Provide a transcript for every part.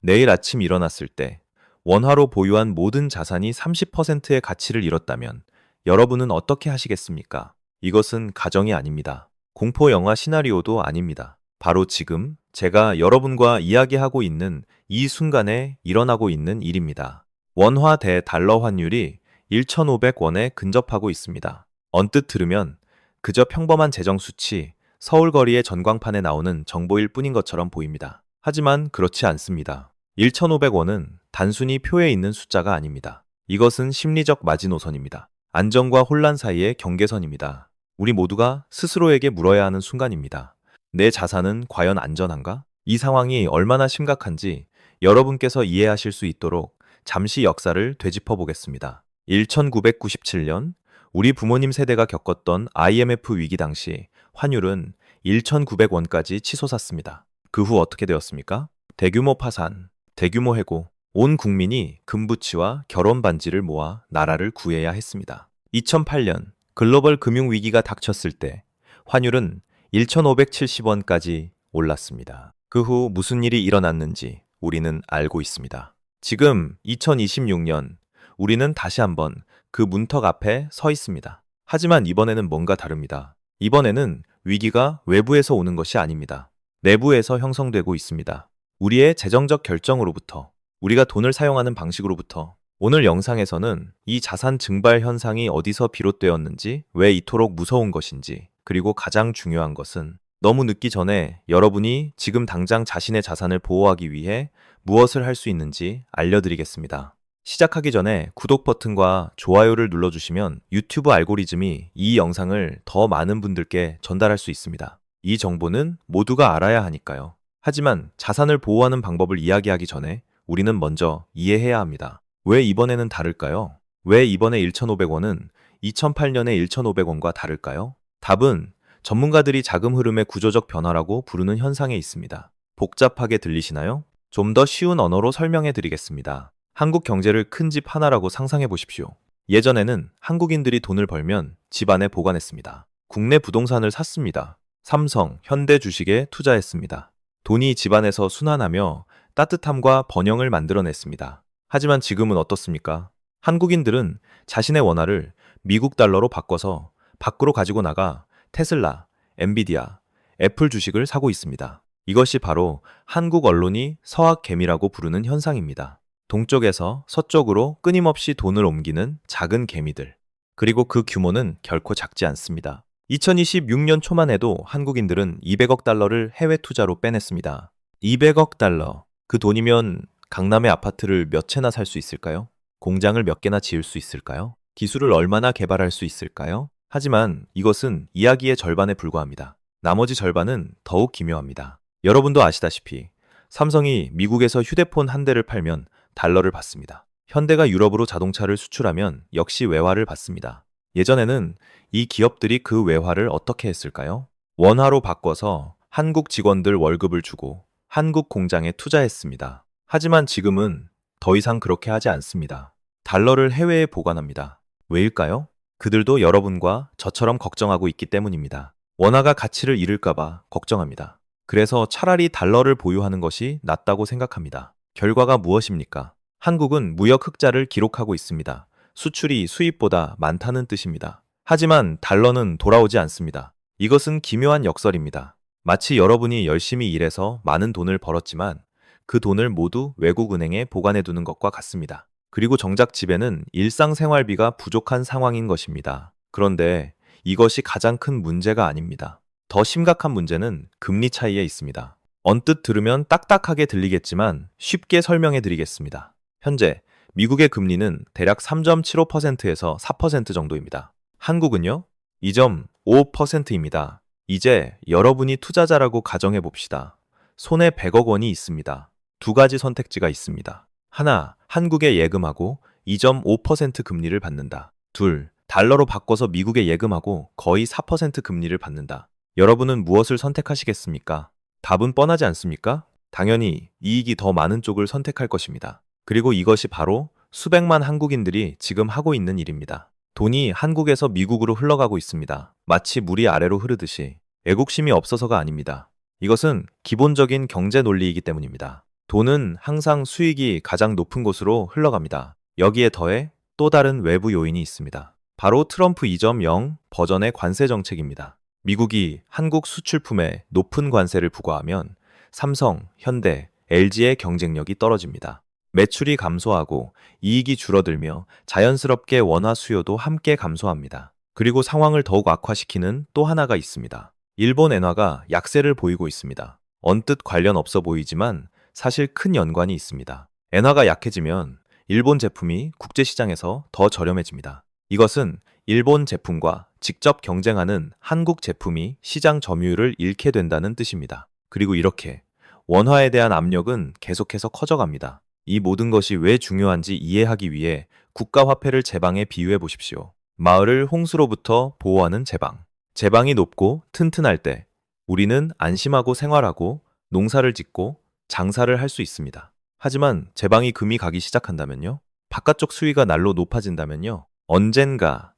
내일 아침 일어났을 때 원화로 보유한 모든 자산이 30%의 가치를 잃었다면 여러분은 어떻게 하시겠습니까? 이것은 가정이 아닙니다. 공포 영화 시나리오도 아닙니다. 바로 지금 제가 여러분과 이야기하고 있는 이 순간에 일어나고 있는 일입니다. 원화 대 달러 환율이 1,500원에 근접하고 있습니다. 언뜻 들으면 그저 평범한 재정 수치, 서울 거리의 전광판에 나오는 정보일 뿐인 것처럼 보입니다. 하지만 그렇지 않습니다. 1,500원은 단순히 표에 있는 숫자가 아닙니다. 이것은 심리적 마지노선입니다. 안정과 혼란 사이의 경계선입니다. 우리 모두가 스스로에게 물어야 하는 순간입니다. 내 자산은 과연 안전한가? 이 상황이 얼마나 심각한지 여러분께서 이해하실 수 있도록 잠시 역사를 되짚어 보겠습니다. 1997년 우리 부모님 세대가 겪었던 IMF 위기 당시 환율은 1,900원까지 치솟았습니다. 그 후 어떻게 되었습니까? 대규모 파산, 대규모 해고, 온 국민이 금부치와 결혼 반지를 모아 나라를 구해야 했습니다. 2008년 글로벌 금융 위기가 닥쳤을 때 환율은 1,570원까지 올랐습니다. 그 후 무슨 일이 일어났는지 우리는 알고 있습니다. 지금 2026년 우리는 다시 한번 그 문턱 앞에 서 있습니다. 하지만 이번에는 뭔가 다릅니다. 이번에는 위기가 외부에서 오는 것이 아닙니다. 내부에서 형성되고 있습니다. 우리의 재정적 결정으로부터, 우리가 돈을 사용하는 방식으로부터. 오늘 영상에서는 이 자산 증발 현상이 어디서 비롯되었는지, 왜 이토록 무서운 것인지, 그리고 가장 중요한 것은 너무 늦기 전에 여러분이 지금 당장 자신의 자산을 보호하기 위해 무엇을 할 수 있는지 알려드리겠습니다. 시작하기 전에 구독 버튼과 좋아요를 눌러주시면 유튜브 알고리즘이 이 영상을 더 많은 분들께 전달할 수 있습니다. 이 정보는 모두가 알아야 하니까요. 하지만 자산을 보호하는 방법을 이야기하기 전에 우리는 먼저 이해해야 합니다. 왜 이번에는 다를까요? 왜 이번에 1,500원은 2008년의 1,500원과 다를까요? 답은 전문가들이 자금 흐름의 구조적 변화라고 부르는 현상에 있습니다. 복잡하게 들리시나요? 좀 더 쉬운 언어로 설명해 드리겠습니다. 한국 경제를 큰 집 하나라고 상상해 보십시오. 예전에는 한국인들이 돈을 벌면 집 안에 보관했습니다. 국내 부동산을 샀습니다. 삼성, 현대 주식에 투자했습니다. 돈이 집안에서 순환하며 따뜻함과 번영을 만들어냈습니다. 하지만 지금은 어떻습니까? 한국인들은 자신의 원화를 미국 달러로 바꿔서 밖으로 가지고 나가 테슬라, 엔비디아, 애플 주식을 사고 있습니다. 이것이 바로 한국 언론이 서학개미라고 부르는 현상입니다. 동쪽에서 서쪽으로 끊임없이 돈을 옮기는 작은 개미들. 그리고 그 규모는 결코 작지 않습니다. 2026년 초만 해도 한국인들은 200억 달러를 해외 투자로 빼냈습니다. 200억 달러. 그 돈이면 강남의 아파트를 몇 채나 살 수 있을까요? 공장을 몇 개나 지을 수 있을까요? 기술을 얼마나 개발할 수 있을까요? 하지만 이것은 이야기의 절반에 불과합니다. 나머지 절반은 더욱 기묘합니다. 여러분도 아시다시피 삼성이 미국에서 휴대폰 한 대를 팔면 달러를 받습니다. 현대가 유럽으로 자동차를 수출하면 역시 외화를 받습니다. 예전에는 이 기업들이 그 외화를 어떻게 했을까요? 원화로 바꿔서 한국 직원들 월급을 주고 한국 공장에 투자했습니다. 하지만 지금은 더 이상 그렇게 하지 않습니다. 달러를 해외에 보관합니다. 왜일까요? 그들도 여러분과 저처럼 걱정하고 있기 때문입니다. 원화가 가치를 잃을까봐 걱정합니다. 그래서 차라리 달러를 보유하는 것이 낫다고 생각합니다. 결과가 무엇입니까? 한국은 무역 흑자를 기록하고 있습니다. 수출이 수입보다 많다는 뜻입니다. 하지만 달러는 돌아오지 않습니다. 이것은 기묘한 역설입니다. 마치 여러분이 열심히 일해서 많은 돈을 벌었지만 그 돈을 모두 외국 은행에 보관해 두는 것과 같습니다. 그리고 정작 집에는 일상생활비가 부족한 상황인 것입니다. 그런데 이것이 가장 큰 문제가 아닙니다. 더 심각한 문제는 금리 차이에 있습니다. 언뜻 들으면 딱딱하게 들리겠지만 쉽게 설명해 드리겠습니다. 현재 미국의 금리는 대략 3.75%에서 4% 정도입니다. 한국은요? 2.5%입니다. 이제 여러분이 투자자라고 가정해 봅시다. 손에 100억 원이 있습니다. 두 가지 선택지가 있습니다. 하나, 한국에 예금하고 2.5% 금리를 받는다. 둘, 달러로 바꿔서 미국에 예금하고 거의 4% 금리를 받는다. 여러분은 무엇을 선택하시겠습니까? 답은 뻔하지 않습니까? 당연히 이익이 더 많은 쪽을 선택할 것입니다. 그리고 이것이 바로 수백만 한국인들이 지금 하고 있는 일입니다. 돈이 한국에서 미국으로 흘러가고 있습니다. 마치 물이 아래로 흐르듯이. 애국심이 없어서가 아닙니다. 이것은 기본적인 경제 논리이기 때문입니다. 돈은 항상 수익이 가장 높은 곳으로 흘러갑니다. 여기에 더해 또 다른 외부 요인이 있습니다. 바로 트럼프 2.0 버전의 관세 정책입니다. 미국이 한국 수출품에 높은 관세를 부과하면 삼성, 현대, LG의 경쟁력이 떨어집니다. 매출이 감소하고 이익이 줄어들며 자연스럽게 원화 수요도 함께 감소합니다. 그리고 상황을 더욱 악화시키는 또 하나가 있습니다. 일본 엔화가 약세를 보이고 있습니다. 언뜻 관련 없어 보이지만 사실 큰 연관이 있습니다. 엔화가 약해지면 일본 제품이 국제시장에서 더 저렴해집니다. 이것은 일본 제품과 직접 경쟁하는 한국 제품이 시장 점유율을 잃게 된다는 뜻입니다. 그리고 이렇게 원화에 대한 압력은 계속해서 커져갑니다. 이 모든 것이 왜 중요한지 이해하기 위해 국가화폐를 제방에 비유해 보십시오. 마을을 홍수로부터 보호하는 제방. 제방이 높고 튼튼할 때 우리는 안심하고 생활하고 농사를 짓고 장사를 할 수 있습니다. 하지만 제방이 금이 가기 시작한다면요? 바깥쪽 수위가 날로 높아진다면요? 언젠가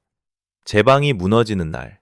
제방이 무너지는 날,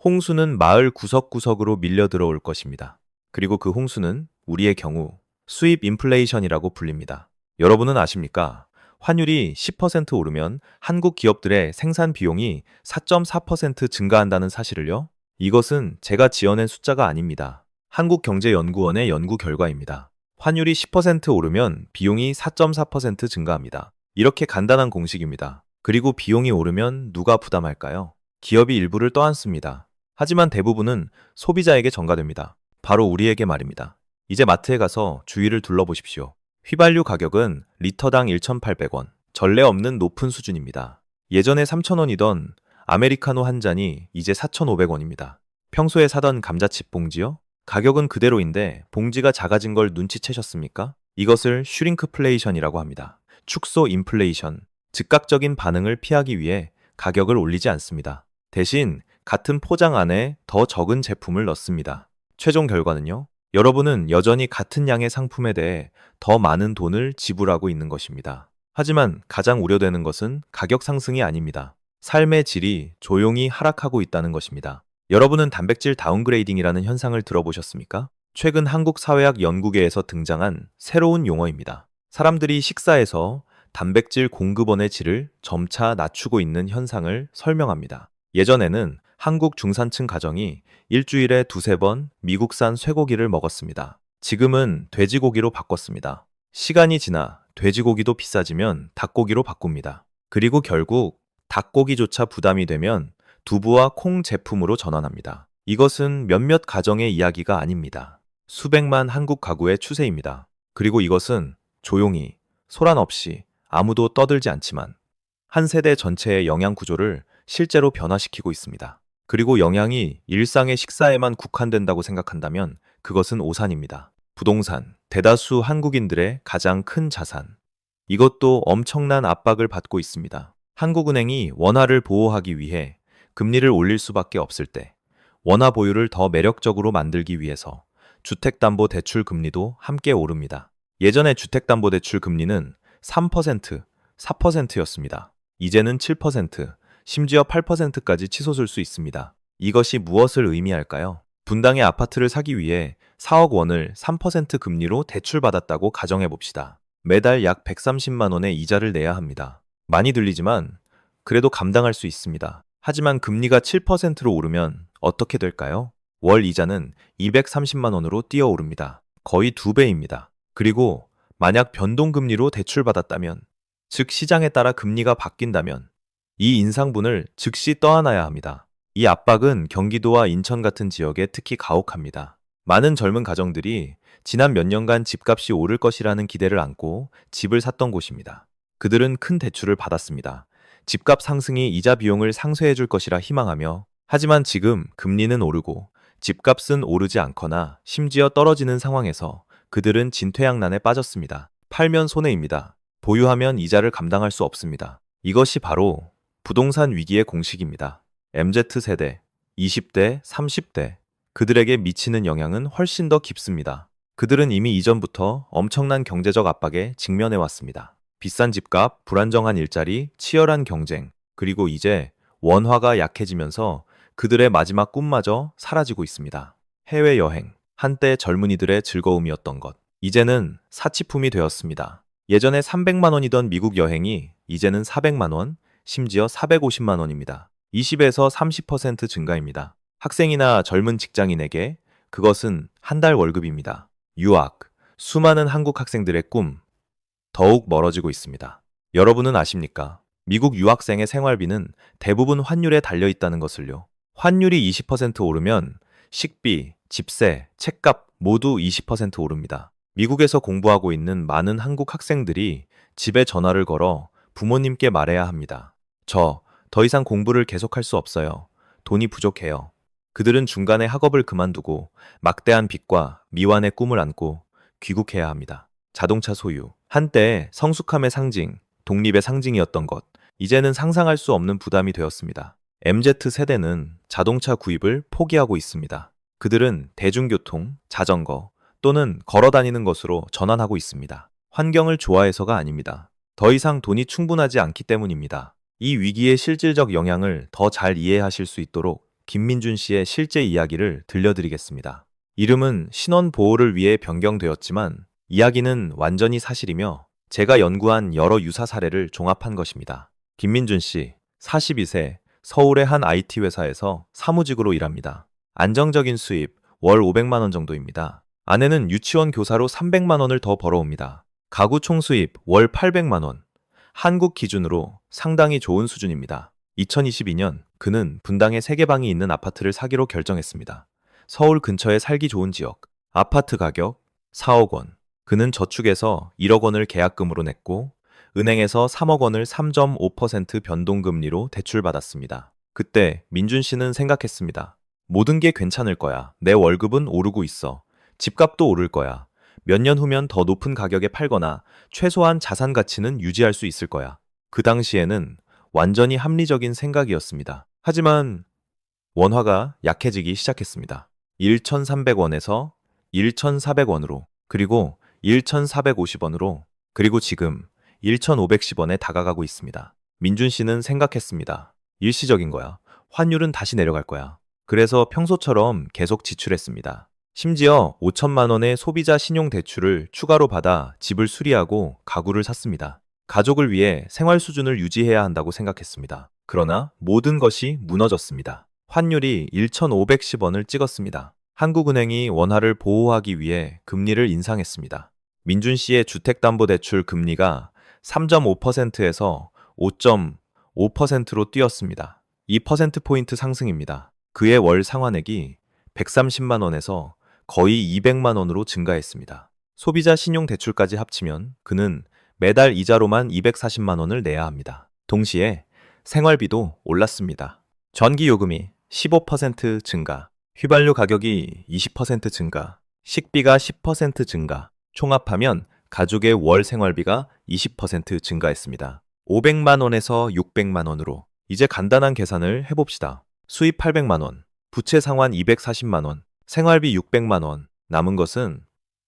홍수는 마을 구석구석으로 밀려 들어올 것입니다. 그리고 그 홍수는 우리의 경우 수입 인플레이션이라고 불립니다. 여러분은 아십니까? 환율이 10% 오르면 한국 기업들의 생산 비용이 4.4% 증가한다는 사실을요? 이것은 제가 지어낸 숫자가 아닙니다. 한국경제연구원의 연구 결과입니다. 환율이 10% 오르면 비용이 4.4% 증가합니다. 이렇게 간단한 공식입니다. 그리고 비용이 오르면 누가 부담할까요? 기업이 일부를 떠안습니다. 하지만 대부분은 소비자에게 전가됩니다. 바로 우리에게 말입니다. 이제 마트에 가서 주위를 둘러보십시오. 휘발유 가격은 리터당 1,800원, 전례 없는 높은 수준입니다. 예전에 3,000원이던 아메리카노 한 잔이 이제 4,500원입니다. 평소에 사던 감자칩 봉지요? 가격은 그대로인데 봉지가 작아진 걸 눈치채셨습니까? 이것을 슈링크플레이션이라고 합니다. 축소 인플레이션, 즉각적인 반응을 피하기 위해 가격을 올리지 않습니다. 대신 같은 포장 안에 더 적은 제품을 넣습니다. 최종 결과는요? 여러분은 여전히 같은 양의 상품에 대해 더 많은 돈을 지불하고 있는 것입니다. 하지만 가장 우려되는 것은 가격 상승이 아닙니다. 삶의 질이 조용히 하락하고 있다는 것입니다. 여러분은 단백질 다운그레이딩이라는 현상을 들어보셨습니까? 최근 한국 사회학 연구계에서 등장한 새로운 용어입니다. 사람들이 식사에서 단백질 공급원의 질을 점차 낮추고 있는 현상을 설명합니다. 예전에는 한국 중산층 가정이 일주일에 두세 번 미국산 쇠고기를 먹었습니다. 지금은 돼지고기로 바꿨습니다. 시간이 지나 돼지고기도 비싸지면 닭고기로 바꿉니다. 그리고 결국 닭고기조차 부담이 되면 두부와 콩 제품으로 전환합니다. 이것은 몇몇 가정의 이야기가 아닙니다. 수백만 한국 가구의 추세입니다. 그리고 이것은 조용히, 소란 없이 아무도 떠들지 않지만 한 세대 전체의 영양 구조를 실제로 변화시키고 있습니다. 그리고 영양이 일상의 식사에만 국한된다고 생각한다면 그것은 오산입니다. 부동산, 대다수 한국인들의 가장 큰 자산. 이것도 엄청난 압박을 받고 있습니다. 한국은행이 원화를 보호하기 위해 금리를 올릴 수밖에 없을 때 원화 보유를 더 매력적으로 만들기 위해서 주택담보대출 금리도 함께 오릅니다. 예전에 주택담보대출 금리는 3%, 4%였습니다. 이제는 7%, 심지어 8%까지 치솟을 수 있습니다. 이것이 무엇을 의미할까요? 분당의 아파트를 사기 위해 4억 원을 3% 금리로 대출받았다고 가정해 봅시다. 매달 약 130만 원의 이자를 내야 합니다. 많이 들리지만 그래도 감당할 수 있습니다. 하지만 금리가 7%로 오르면 어떻게 될까요? 월 이자는 230만 원으로 뛰어오릅니다. 거의 2배입니다. 그리고 만약 변동금리로 대출받았다면, 즉 시장에 따라 금리가 바뀐다면 이 인상분을 즉시 떠안아야 합니다. 이 압박은 경기도와 인천 같은 지역에 특히 가혹합니다. 많은 젊은 가정들이 지난 몇 년간 집값이 오를 것이라는 기대를 안고 집을 샀던 곳입니다. 그들은 큰 대출을 받았습니다. 집값 상승이 이자 비용을 상쇄해 줄 것이라 희망하며, 하지만 지금 금리는 오르고 집값은 오르지 않거나 심지어 떨어지는 상황에서 그들은 진퇴양난에 빠졌습니다. 팔면 손해입니다. 보유하면 이자를 감당할 수 없습니다. 이것이 바로 부동산 위기의 공식입니다. MZ세대, 20대, 30대, 그들에게 미치는 영향은 훨씬 더 깊습니다. 그들은 이미 이전부터 엄청난 경제적 압박에 직면해 왔습니다. 비싼 집값, 불안정한 일자리, 치열한 경쟁, 그리고 이제 원화가 약해지면서 그들의 마지막 꿈마저 사라지고 있습니다. 해외여행, 한때 젊은이들의 즐거움이었던 것. 이제는 사치품이 되었습니다. 예전에 300만 원이던 미국 여행이 이제는 400만 원, 심지어 450만 원입니다. 20에서 30% 증가입니다. 학생이나 젊은 직장인에게 그것은 한 달 월급입니다. 유학, 수많은 한국 학생들의 꿈, 더욱 멀어지고 있습니다. 여러분은 아십니까? 미국 유학생의 생활비는 대부분 환율에 달려 있다는 것을요. 환율이 20% 오르면 식비, 집세, 책값 모두 20% 오릅니다. 미국에서 공부하고 있는 많은 한국 학생들이 집에 전화를 걸어 부모님께 말해야 합니다. 더 이상 공부를 계속할 수 없어요. 돈이 부족해요. 그들은 중간에 학업을 그만두고 막대한 빚과 미완의 꿈을 안고 귀국해야 합니다. 자동차 소유. 한때 성숙함의 상징, 독립의 상징이었던 것. 이제는 상상할 수 없는 부담이 되었습니다. MZ 세대는 자동차 구입을 포기하고 있습니다. 그들은 대중교통, 자전거 또는 걸어 다니는 것으로 전환하고 있습니다. 환경을 좋아해서가 아닙니다. 더 이상 돈이 충분하지 않기 때문입니다. 이 위기의 실질적 영향을 더 잘 이해하실 수 있도록 김민준 씨의 실제 이야기를 들려드리겠습니다. 이름은 신원보호를 위해 변경되었지만 이야기는 완전히 사실이며 제가 연구한 여러 유사 사례를 종합한 것입니다. 김민준 씨, 42세, 서울의 한 IT 회사에서 사무직으로 일합니다. 안정적인 수입, 월 500만 원 정도입니다. 아내는 유치원 교사로 300만 원을 더 벌어옵니다. 가구 총수입 월 800만 원. 한국 기준으로 상당히 좋은 수준입니다. 2022년 그는 분당에 3개 방이 있는 아파트를 사기로 결정했습니다. 서울 근처에 살기 좋은 지역. 아파트 가격 4억 원. 그는 저축에서 1억 원을 계약금으로 냈고 은행에서 3억 원을 3.5% 변동금리로 대출받았습니다. 그때 민준 씨는 생각했습니다. 모든 게 괜찮을 거야. 내 월급은 오르고 있어. 집값도 오를 거야. 몇 년 후면 더 높은 가격에 팔거나 최소한 자산 가치는 유지할 수 있을 거야. 그 당시에는 완전히 합리적인 생각이었습니다. 하지만 원화가 약해지기 시작했습니다. 1,300원에서 1,400원으로, 그리고 1,450원으로, 그리고 지금 1,510원에 다가가고 있습니다. 민준 씨는 생각했습니다. 일시적인 거야. 환율은 다시 내려갈 거야. 그래서 평소처럼 계속 지출했습니다. 심지어 5천만 원의 소비자 신용대출을 추가로 받아 집을 수리하고 가구를 샀습니다. 가족을 위해 생활 수준을 유지해야 한다고 생각했습니다. 그러나 모든 것이 무너졌습니다. 환율이 1,510원을 찍었습니다. 한국은행이 원화를 보호하기 위해 금리를 인상했습니다. 민준 씨의 주택담보대출 금리가 3.5%에서 5.5%로 뛰었습니다. 2%포인트 상승입니다. 그의 월 상환액이 130만 원에서 거의 200만 원으로 증가했습니다. 소비자 신용대출까지 합치면 그는 매달 이자로만 240만 원을 내야 합니다. 동시에 생활비도 올랐습니다. 전기요금이 15% 증가, 휘발유 가격이 20% 증가, 식비가 10% 증가, 총합하면 가족의 월 생활비가 20% 증가했습니다. 500만 원에서 600만 원으로. 이제 간단한 계산을 해봅시다. 수입 800만 원, 부채 상환 240만 원, 생활비 600만 원, 남은 것은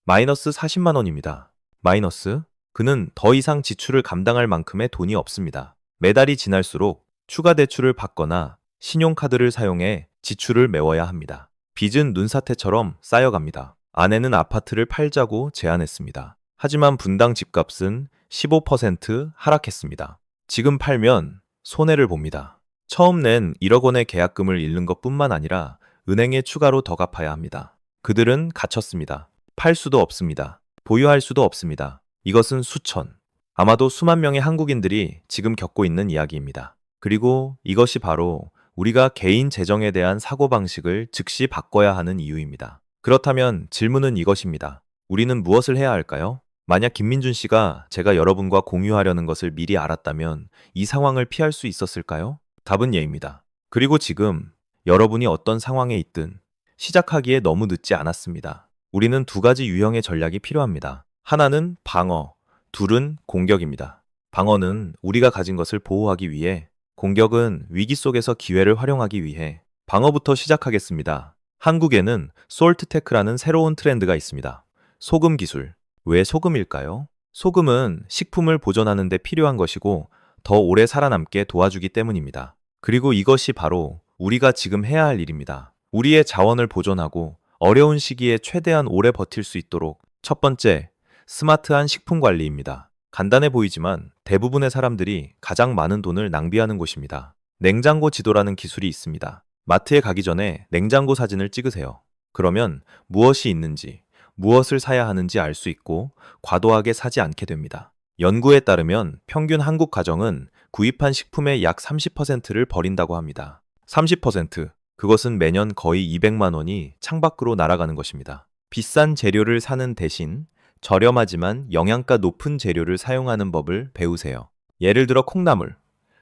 마이너스 40만 원입니다. 마이너스? 그는 더 이상 지출을 감당할 만큼의 돈이 없습니다. 매달이 지날수록 추가 대출을 받거나 신용카드를 사용해 지출을 메워야 합니다. 빚은 눈사태처럼 쌓여갑니다. 아내는 아파트를 팔자고 제안했습니다. 하지만 분당 집값은 15% 하락했습니다. 지금 팔면 손해를 봅니다. 처음 낸 1억 원의 계약금을 잃는 것뿐만 아니라 은행에 추가로 더 갚아야 합니다. 그들은 갇혔습니다. 팔 수도 없습니다. 보유할 수도 없습니다. 이것은 수천, 아마도 수만 명의 한국인들이 지금 겪고 있는 이야기입니다. 그리고 이것이 바로 우리가 개인 재정에 대한 사고방식을 즉시 바꿔야 하는 이유입니다. 그렇다면 질문은 이것입니다. 우리는 무엇을 해야 할까요? 만약 김민준 씨가 제가 여러분과 공유하려는 것을 미리 알았다면 이 상황을 피할 수 있었을까요? 답은 예입니다. 그리고 지금 여러분이 어떤 상황에 있든 시작하기에 너무 늦지 않았습니다. 우리는 두 가지 유형의 전략이 필요합니다. 하나는 방어, 둘은 공격입니다. 방어는 우리가 가진 것을 보호하기 위해, 공격은 위기 속에서 기회를 활용하기 위해. 방어부터 시작하겠습니다. 한국에는 솔트테크라는 새로운 트렌드가 있습니다. 소금 기술. 왜 소금일까요? 소금은 식품을 보존하는 데 필요한 것이고 더 오래 살아남게 도와주기 때문입니다. 그리고 이것이 바로 우리가 지금 해야 할 일입니다. 우리의 자원을 보존하고 어려운 시기에 최대한 오래 버틸 수 있도록 첫 번째, 스마트한 식품 관리입니다. 간단해 보이지만 대부분의 사람들이 가장 많은 돈을 낭비하는 곳입니다. 냉장고 지도라는 기술이 있습니다. 마트에 가기 전에 냉장고 사진을 찍으세요. 그러면 무엇이 있는지, 무엇을 사야 하는지 알 수 있고 과도하게 사지 않게 됩니다. 연구에 따르면 평균 한국 가정은 구입한 식품의 약 30%를 버린다고 합니다. 30%. 그것은 매년 거의 200만 원이 창밖으로 날아가는 것입니다. 비싼 재료를 사는 대신 저렴하지만 영양가 높은 재료를 사용하는 법을 배우세요. 예를 들어 콩나물.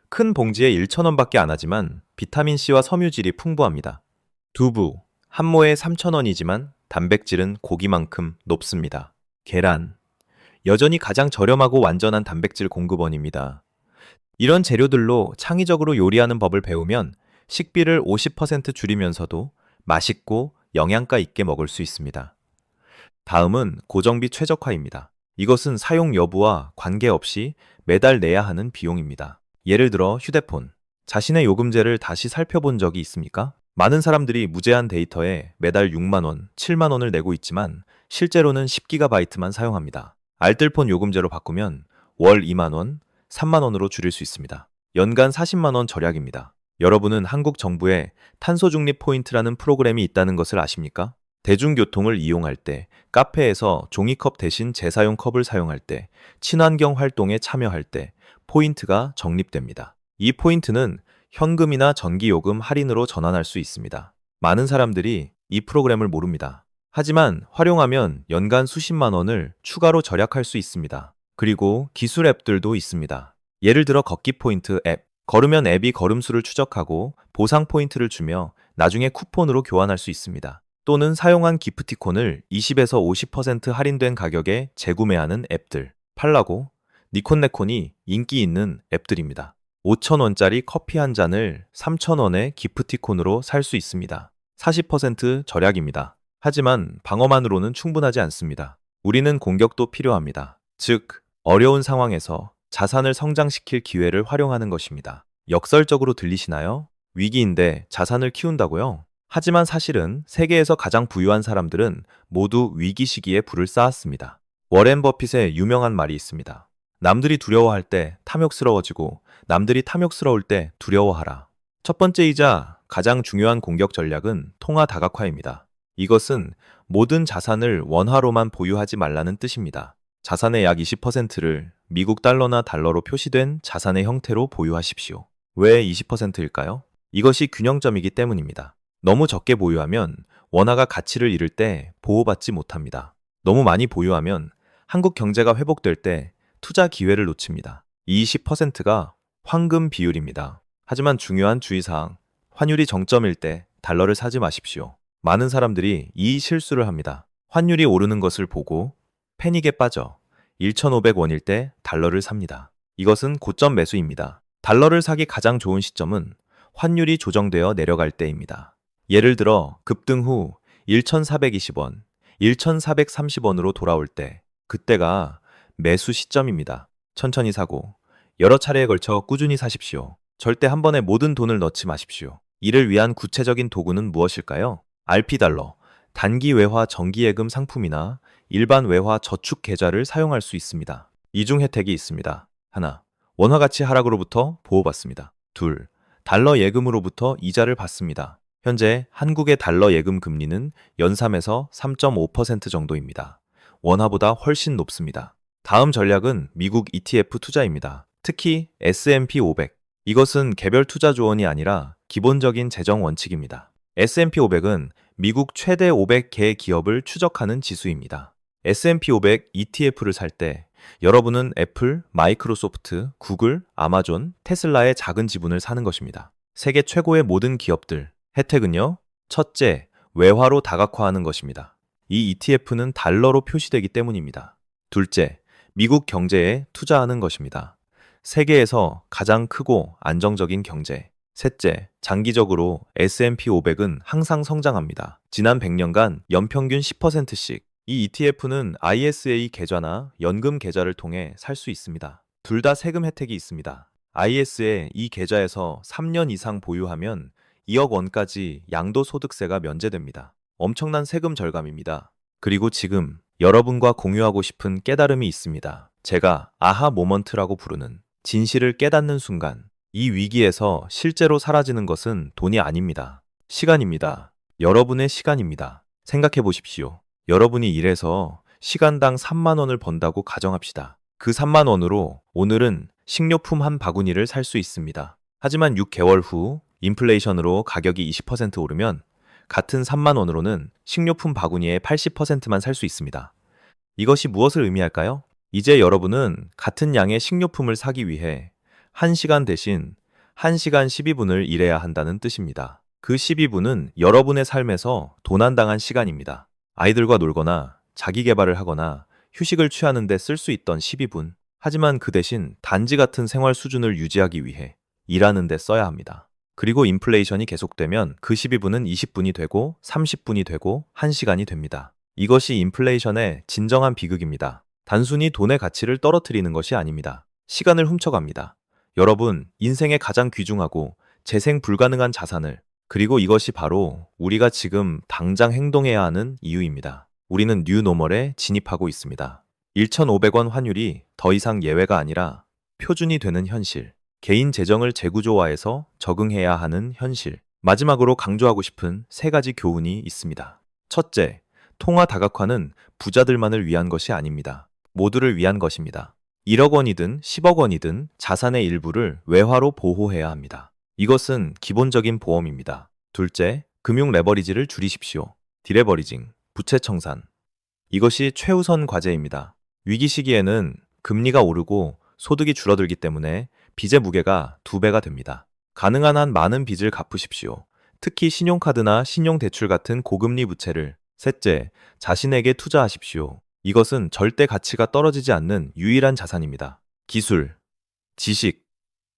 큰 봉지에 1,000원밖에 안 하지만 비타민C와 섬유질이 풍부합니다. 두부. 한 모에 3,000원이지만 단백질은 고기만큼 높습니다. 계란. 여전히 가장 저렴하고 완전한 단백질 공급원입니다. 이런 재료들로 창의적으로 요리하는 법을 배우면 식비를 50% 줄이면서도 맛있고 영양가 있게 먹을 수 있습니다. 다음은 고정비 최적화입니다. 이것은 사용 여부와 관계없이 매달 내야 하는 비용입니다. 예를 들어 휴대폰. 자신의 요금제를 다시 살펴본 적이 있습니까? 많은 사람들이 무제한 데이터에 매달 6만 원, 7만 원을 내고 있지만 실제로는 10GB만 사용합니다. 알뜰폰 요금제로 바꾸면 월 2만 원, 3만 원으로 줄일 수 있습니다. 연간 40만 원 절약입니다. 여러분은 한국 정부의 탄소 중립 포인트라는 프로그램이 있다는 것을 아십니까? 대중교통을 이용할 때, 카페에서 종이컵 대신 재사용 컵을 사용할 때, 친환경 활동에 참여할 때 포인트가 적립됩니다. 이 포인트는 현금이나 전기요금 할인으로 전환할 수 있습니다. 많은 사람들이 이 프로그램을 모릅니다. 하지만 활용하면 연간 수십만 원을 추가로 절약할 수 있습니다. 그리고 기술 앱들도 있습니다. 예를 들어 걷기 포인트 앱. 걸으면 앱이 걸음수를 추적하고 보상 포인트를 주며 나중에 쿠폰으로 교환할 수 있습니다. 또는 사용한 기프티콘을 20에서 50% 할인된 가격에 재구매하는 앱들. 팔라고, 니콘네콘이 인기 있는 앱들입니다. 5,000원짜리 커피 한 잔을 3,000원에 기프티콘으로 살 수 있습니다. 40% 절약입니다. 하지만 방어만으로는 충분하지 않습니다. 우리는 공격도 필요합니다. 즉, 어려운 상황에서 자산을 성장시킬 기회를 활용하는 것입니다. 역설적으로 들리시나요? 위기인데 자산을 키운다고요? 하지만 사실은 세계에서 가장 부유한 사람들은 모두 위기 시기에 부를 쌓았습니다. 워렌 버핏의 유명한 말이 있습니다. 남들이 두려워할 때 탐욕스러워지고 남들이 탐욕스러울 때 두려워하라. 첫 번째이자 가장 중요한 공격 전략은 통화 다각화입니다. 이것은 모든 자산을 원화로만 보유하지 말라는 뜻입니다. 자산의 약 20%를 미국 달러나 달러로 표시된 자산의 형태로 보유하십시오. 왜 20%일까요? 이것이 균형점이기 때문입니다. 너무 적게 보유하면 원화가 가치를 잃을 때 보호받지 못합니다. 너무 많이 보유하면 한국 경제가 회복될 때 투자 기회를 놓칩니다. 이 10%가 황금 비율입니다. 하지만 중요한 주의사항, 환율이 정점일 때 달러를 사지 마십시오. 많은 사람들이 이 실수를 합니다. 환율이 오르는 것을 보고 패닉에 빠져 1,500원일 때 달러를 삽니다. 이것은 고점 매수입니다. 달러를 사기 가장 좋은 시점은 환율이 조정되어 내려갈 때입니다. 예를 들어 급등 후 1,420원, 1,430원으로 돌아올 때, 그때가 매수 시점입니다. 천천히 사고 여러 차례에 걸쳐 꾸준히 사십시오. 절대 한 번에 모든 돈을 넣지 마십시오. 이를 위한 구체적인 도구는 무엇일까요? RP달러, 단기 외화 정기예금 상품이나 일반 외화 저축 계좌를 사용할 수 있습니다. 이중 혜택이 있습니다. 하나, 원화 가치 하락으로부터 보호받습니다. 둘, 달러 예금으로부터 이자를 받습니다. 현재 한국의 달러 예금 금리는 연삼에서 3.5% 정도입니다. 원화보다 훨씬 높습니다. 다음 전략은 미국 ETF 투자입니다. 특히 S&P 500. 이것은 개별 투자 조언이 아니라 기본적인 재정 원칙입니다. S&P 500은 미국 최대 500개 기업을 추적하는 지수입니다. S&P 500 ETF를 살 때 여러분은 애플, 마이크로소프트, 구글, 아마존, 테슬라의 작은 지분을 사는 것입니다. 세계 최고의 모든 기업들. 혜택은요? 첫째, 외화로 다각화하는 것입니다. 이 ETF는 달러로 표시되기 때문입니다. 둘째, 미국 경제에 투자하는 것입니다. 세계에서 가장 크고 안정적인 경제. 셋째, 장기적으로 S&P 500은 항상 성장합니다. 지난 100년간 연평균 10%씩. 이 ETF는 ISA 계좌나 연금 계좌를 통해 살 수 있습니다. 둘 다 세금 혜택이 있습니다. ISA 이 계좌에서 3년 이상 보유하면 2억 원까지 양도소득세가 면제됩니다. 엄청난 세금 절감입니다. 그리고 지금 여러분과 공유하고 싶은 깨달음이 있습니다. 제가 아하 모먼트라고 부르는 진실을 깨닫는 순간, 이 위기에서 실제로 사라지는 것은 돈이 아닙니다. 시간입니다. 여러분의 시간입니다. 생각해 보십시오. 여러분이 일해서 시간당 3만 원을 번다고 가정합시다. 그 3만 원으로 오늘은 식료품 한 바구니를 살 수 있습니다. 하지만 6개월 후 인플레이션으로 가격이 20% 오르면 같은 3만 원으로는 식료품 바구니의 80%만 살 수 있습니다. 이것이 무엇을 의미할까요? 이제 여러분은 같은 양의 식료품을 사기 위해 1시간 대신 1시간 12분을 일해야 한다는 뜻입니다. 그 12분은 여러분의 삶에서 도난당한 시간입니다. 아이들과 놀거나 자기 개발을 하거나 휴식을 취하는 데 쓸 수 있던 12분. 하지만 그 대신 단지 같은 생활 수준을 유지하기 위해 일하는 데 써야 합니다. 그리고 인플레이션이 계속되면 그 12분은 20분이 되고 30분이 되고 1시간이 됩니다. 이것이 인플레이션의 진정한 비극입니다. 단순히 돈의 가치를 떨어뜨리는 것이 아닙니다. 시간을 훔쳐갑니다. 여러분, 인생의 가장 귀중하고 재생 불가능한 자산을, 그리고 이것이 바로 우리가 지금 당장 행동해야 하는 이유입니다. 우리는 뉴노멀에 진입하고 있습니다. 1,500원 환율이 더 이상 예외가 아니라 표준이 되는 현실. 개인 재정을 재구조화해서 적응해야 하는 현실. 마지막으로 강조하고 싶은 3가지 교훈이 있습니다. 첫째, 통화 다각화는 부자들만을 위한 것이 아닙니다. 모두를 위한 것입니다. 1억 원이든 10억 원이든 자산의 일부를 외화로 보호해야 합니다. 이것은 기본적인 보험입니다. 둘째, 금융 레버리지를 줄이십시오. 디레버리징, 부채 청산. 이것이 최우선 과제입니다. 위기 시기에는 금리가 오르고 소득이 줄어들기 때문에 빚의 무게가 2배가 됩니다. 가능한 한 많은 빚을 갚으십시오. 특히 신용카드나 신용대출 같은 고금리 부채를. 셋째, 자신에게 투자하십시오. 이것은 절대 가치가 떨어지지 않는 유일한 자산입니다. 기술, 지식,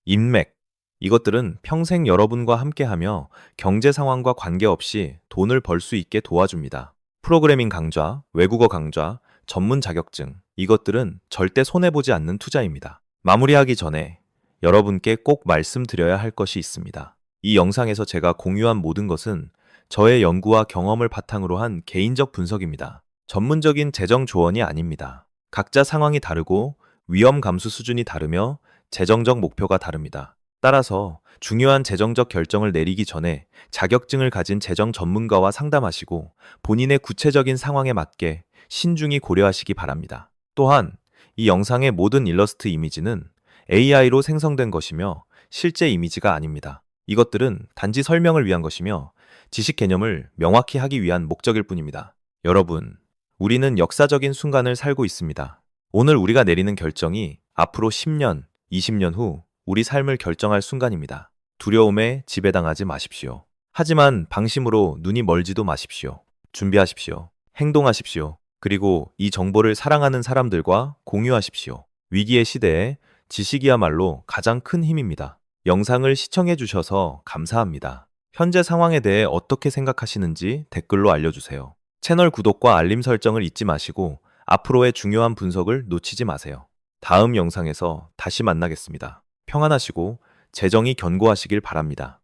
인맥. 이것들은 평생 여러분과 함께하며 경제 상황과 관계없이 돈을 벌 수 있게 도와줍니다. 프로그래밍 강좌, 외국어 강좌, 전문 자격증. 이것들은 절대 손해보지 않는 투자입니다. 마무리하기 전에 여러분께 꼭 말씀드려야 할 것이 있습니다. 이 영상에서 제가 공유한 모든 것은 저의 연구와 경험을 바탕으로 한 개인적 분석입니다. 전문적인 재정 조언이 아닙니다. 각자 상황이 다르고 위험 감수 수준이 다르며 재정적 목표가 다릅니다. 따라서 중요한 재정적 결정을 내리기 전에 자격증을 가진 재정 전문가와 상담하시고 본인의 구체적인 상황에 맞게 신중히 고려하시기 바랍니다. 또한 이 영상의 모든 일러스트 이미지는 AI로 생성된 것이며 실제 이미지가 아닙니다. 이것들은 단지 설명을 위한 것이며 지식 개념을 명확히 하기 위한 목적일 뿐입니다. 여러분, 우리는 역사적인 순간을 살고 있습니다. 오늘 우리가 내리는 결정이 앞으로 10년, 20년 후 우리 삶을 결정할 순간입니다. 두려움에 지배당하지 마십시오. 하지만 방심으로 눈이 멀지도 마십시오. 준비하십시오. 행동하십시오. 그리고 이 정보를 사랑하는 사람들과 공유하십시오. 위기의 시대에 지식이야말로 가장 큰 힘입니다. 영상을 시청해 주셔서 감사합니다. 현재 상황에 대해 어떻게 생각하시는지 댓글로 알려주세요. 채널 구독과 알림 설정을 잊지 마시고 앞으로의 중요한 분석을 놓치지 마세요. 다음 영상에서 다시 만나겠습니다. 평안하시고 재정이 견고하시길 바랍니다.